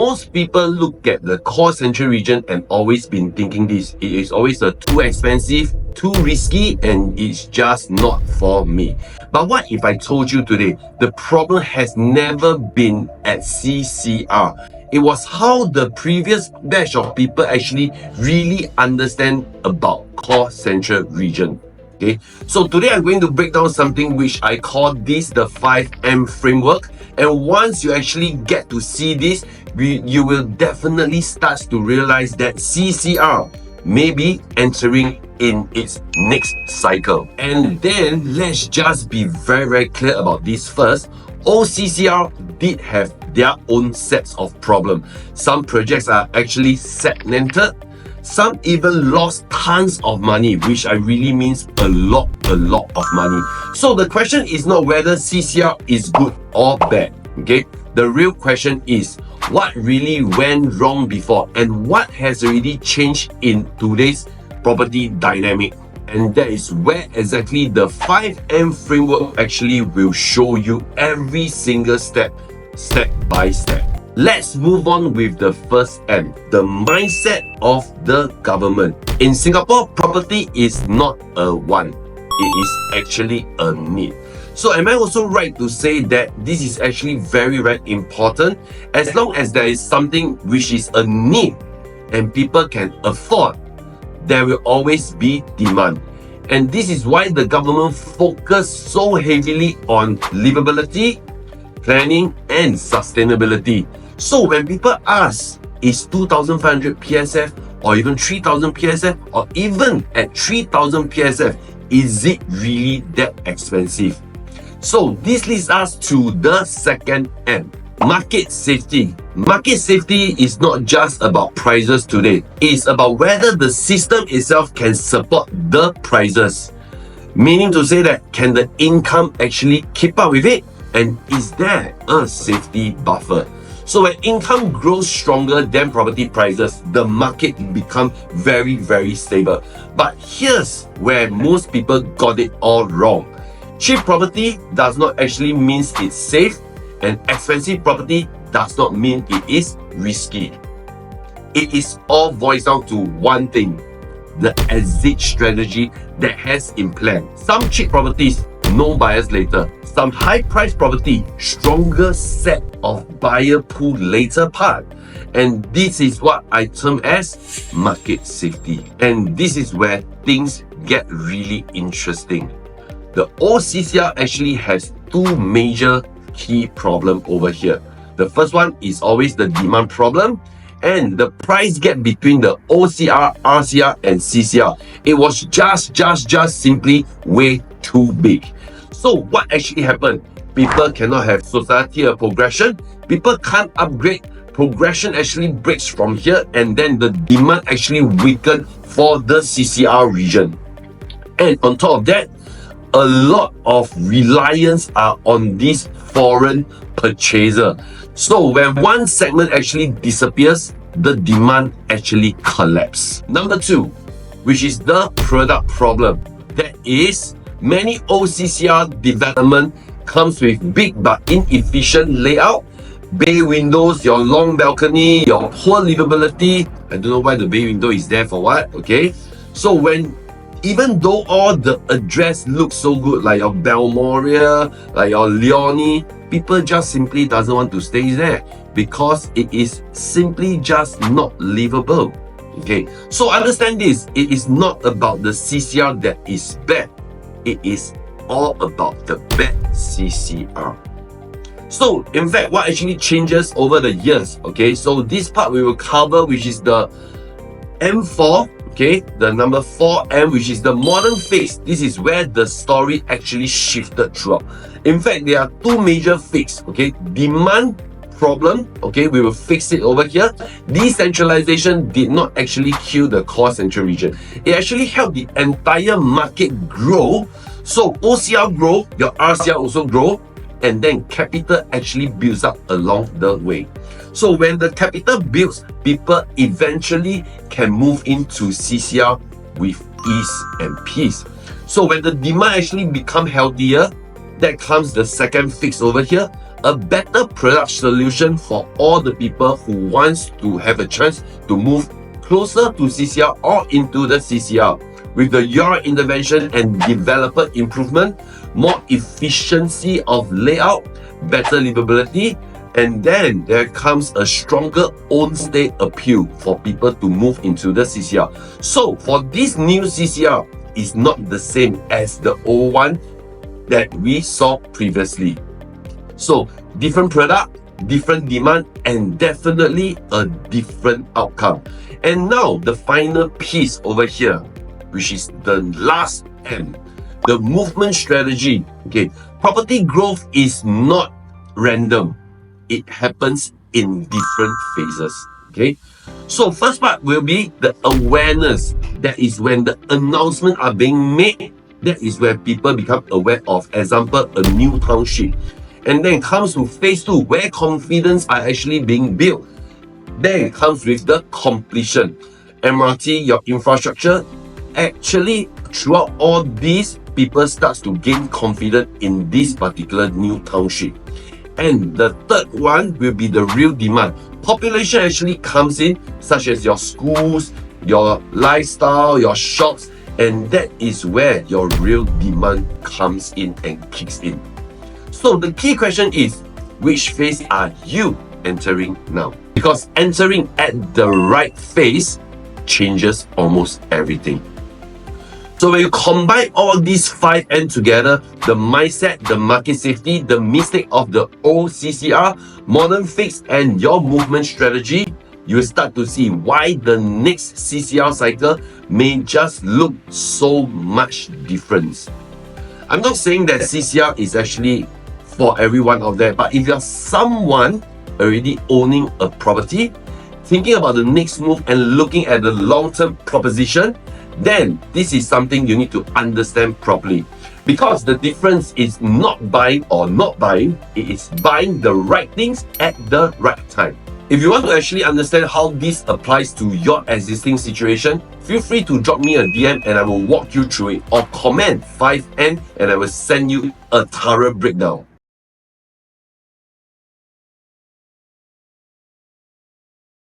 Most people look at the core central region and always been thinking this. It is always too expensive, too risky, and it's just not for me. But what if I told you today, the problem has never been at CCR. It was how the previous batch of people actually really understand about core central region. Okay, so today I'm going to break down something which I call this the 5M framework. And once you actually get to see this, you will definitely start to realize that CCR may be entering in its next cycle. And then let's just be very clear about this first. All CCR did have their own sets of problems. Some projects are actually segmented. Some even lost tons of money, which I really means a lot of money. So the question is not whether CCR is good or bad, okay? The real question is what really went wrong before and what has already changed in today's property dynamic. And that is where exactly the 5M framework actually will show you every single step by step. Let's move on with the first M, the mindset of the government. In Singapore, property is not a want, it is actually a need. So am I also right to say that this is actually very important? As long as there is something which is a need and people can afford, there will always be demand. And this is why the government focused so heavily on livability, planning and sustainability. So when people ask, is 2,500 PSF or even 3,000 PSF or even at 3,000 PSF, is it really that expensive? So this leads us to the second M, market safety. Market safety is not just about prices today. It's about whether the system itself can support the prices. Meaning to say that, can the income actually keep up with it? And is there a safety buffer? So when income grows stronger than property prices, the market becomes very stable. But here's where most people got it all wrong. Cheap property does not actually mean it's safe, and expensive property does not mean it is risky. It is all boils down to one thing, the exit strategy that has in plan. Some cheap properties, no buyers later. Some high-priced property, stronger set of buyer pool later part. And this is what I term as market safety. And this is where things get really interesting. The OCCR actually has two major key problems over here. The first one is always the demand problem and the price gap between the OCR, RCR and CCR. It was just simply way too big. So what actually happened? People cannot have societal progression. People can't upgrade. Progression actually breaks from here and then the demand actually weakened for the CCR region. And on top of that, a lot of reliance are on this foreign purchaser. So when one segment actually disappears, the demand actually collapses. Number two, which is the product problem. That is, many OCCR development comes with big but inefficient layout, bay windows, your long balcony, your poor livability. I don't know why the bay window is there for what, okay? So even though all the address looks so good, like your Balmoral, like your Leonie, people just simply doesn't want to stay there because it is simply just not livable. Okay, so understand this, it is not about the CCR that is bad. It is all about the bad CCR. So in fact, what actually changes over the years, okay, so this part we will cover, which is the M4, okay, the number 4M, which is the modern phase. This is where the story actually shifted throughout. In fact, there are two major phases, okay, demand problem, okay, we will fix it over here. Decentralization did not actually kill the core central region. It actually helped the entire market grow. So OCR grow, your RCR also grow, and then capital actually builds up along the way. So when the capital builds, people eventually can move into CCR with ease and peace. So when the demand actually become healthier, that comes the second fix over here, a better product solution for all the people who wants to have a chance to move closer to CCR or into the CCR. With the your intervention and developer improvement, more efficiency of layout, better livability, and then there comes a stronger own state appeal for people to move into the CCR. So for this new CCR, is not the same as the old one that we saw previously. So different product, different demand, and definitely a different outcome. And now the final piece over here, which is the last M, the movement strategy. Okay, property growth is not random. It happens in different phases. Okay, so first part will be the awareness. That is when the announcements are being made. That is where people become aware of, example, a new township. And then comes to phase 2, where confidence are actually being built. Then it comes with the completion. MRT, your infrastructure. Actually, throughout all these, people starts to gain confidence in this particular new township. And the third one will be the real demand. Population actually comes in, such as your schools, your lifestyle, your shops, and that is where your real demand comes in and kicks in. So the key question is, which phase are you entering now? Because entering at the right phase changes almost everything. So when you combine all these 5 N together, the mindset, the market safety, the mistake of the old CCR, modern fix, and your movement strategy, you will start to see why the next CCR cycle may just look so much different. I'm not saying that CCR is actually for everyone out there, but if you're someone already owning a property, thinking about the next move and looking at the long-term proposition, then this is something you need to understand properly. Because the difference is not buying or not buying, it is buying the right things at the right time. If you want to actually understand how this applies to your existing situation, feel free to drop me a DM and I will walk you through it, or comment 5N and I will send you a thorough breakdown.